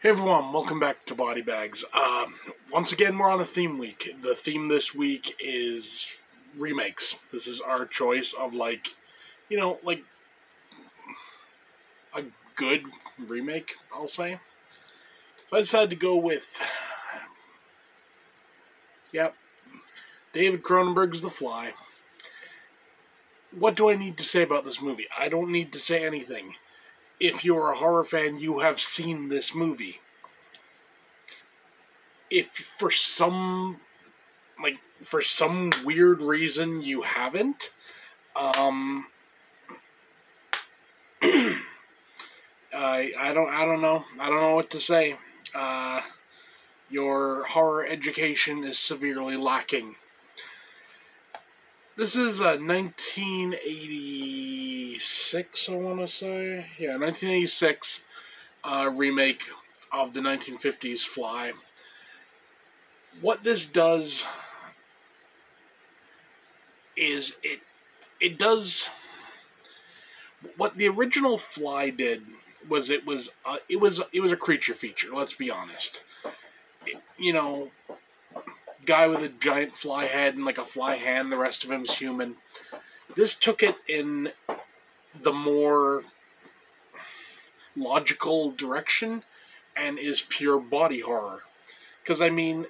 Hey everyone, welcome back to Body Bags. Once again, we're on a theme week. The theme this week is remakes. This is our choice of a good remake, I'll say. So I decided to go with, David Cronenberg's The Fly. What do I need to say about this movie? I don't need to say anything. If you're a horror fan, you have seen this movie. If for some weird reason you haven't, I don't know what to say. Your horror education is severely lacking. This is a 1986, I want to say. Yeah, 1986 remake of the 1950s Fly. What this does is it does what the original Fly did was it was a creature feature. Let's be honest. Guy with a giant fly head and like a fly hand, the rest of him's human. This took it in the more logical direction and is pure body horror. Because, I mean,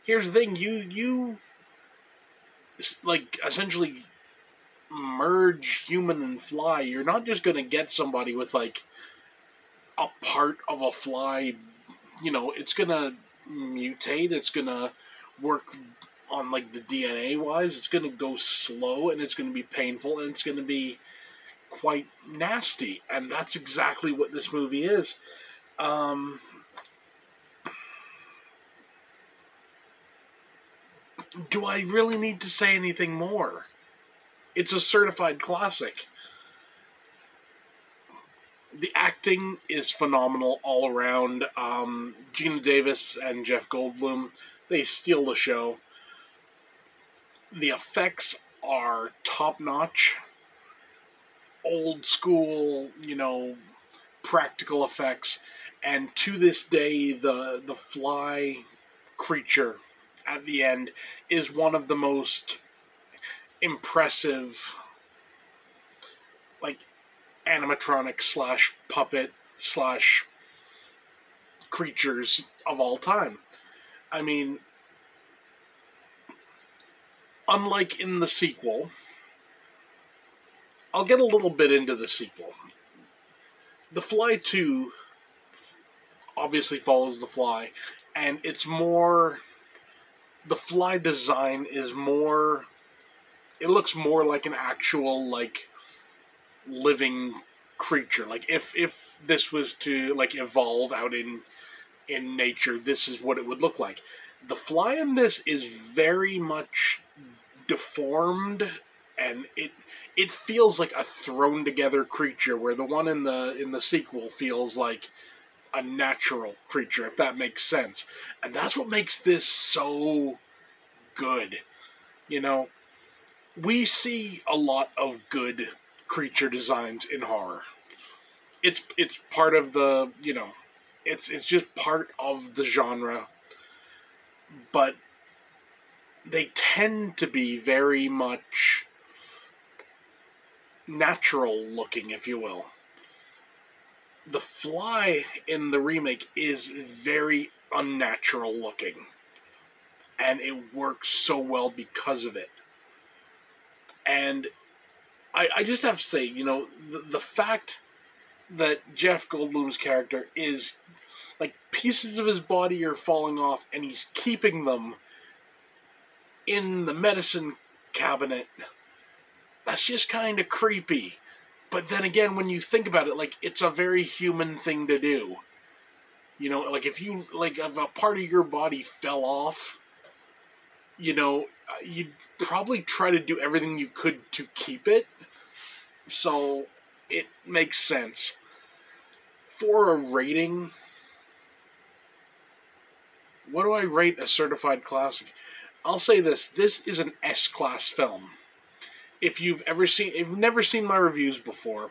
here's the thing, you essentially merge human and fly. You're not just going to get somebody with, a part of a fly, it's going to mutate, it's going to work on the DNA wise, it's going to go slow and it's going to be painful and it's going to be quite nasty, and that's exactly what this movie is. Do I really need to say anything more? It's a certified classic. The acting is phenomenal all around. Gina Davis and Jeff Goldblum, they steal the show. The effects are top-notch. Old school, practical effects. And to this day, the fly creature at the end is one of the most impressive, animatronic / puppet / creatures of all time. I mean, unlike in the sequel, I'll get a little bit into the sequel. The Fly 2 obviously follows The Fly, and it's more... The fly design is more... It looks more like an actual, living creature. If this was to, evolve out in nature, this is what it would look like. The fly in this is very much deformed, and it feels like a thrown-together creature, where the one in the sequel feels like a natural creature, if that makes sense. And that's what makes this so good. We see a lot of good creature designs in horror. It's part of the, it's just part of the genre. But they tend to be very much natural looking, if you will. The Fly in the remake is very unnatural looking, and it works so well because of it. And I just have to say, the fact that Jeff Goldblum's character is, pieces of his body are falling off, and he's keeping them in the medicine cabinet, that's just kind of creepy. But then again, when you think about it, it's a very human thing to do. If you, if a part of your body fell off, you'd probably try to do everything you could to keep it. So, it makes sense. For a rating, what do I rate a certified classic? I'll say this. This is an S-class film. If you've never seen my reviews before,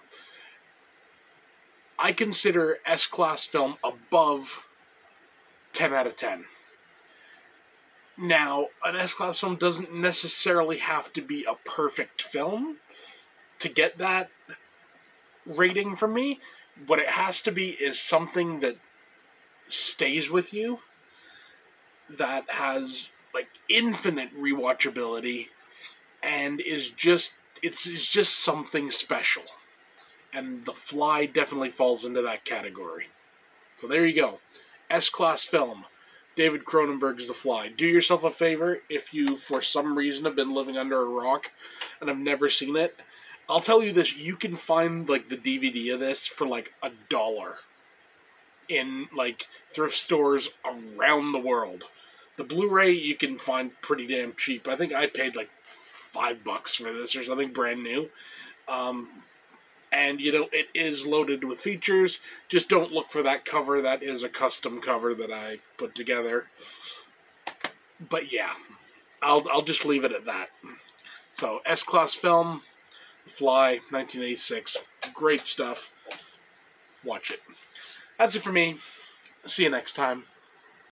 I consider S-class film above 10 out of 10. Now, an S-Class film doesn't necessarily have to be a perfect film to get that rating from me. What it has to be is something that stays with you, that has, like, infinite rewatchability, and is just, it's just something special. And The Fly definitely falls into that category. So there you go. S-Class film. David Cronenberg's The Fly. Do yourself a favor if you, for some reason, have been living under a rock and have never seen it. I'll tell you this, you can find, like, the DVD of this for, like, $1 in, like, thrift stores around the world. The Blu-ray you can find pretty damn cheap. I think I paid, like, $5 for this or something brand new. And, you know, it is loaded with features. Just don't look for that cover. That is a custom cover that I put together. But, yeah, I'll just leave it at that. So, S-Class film, The Fly, 1986. Great stuff. Watch it. That's it for me. See you next time.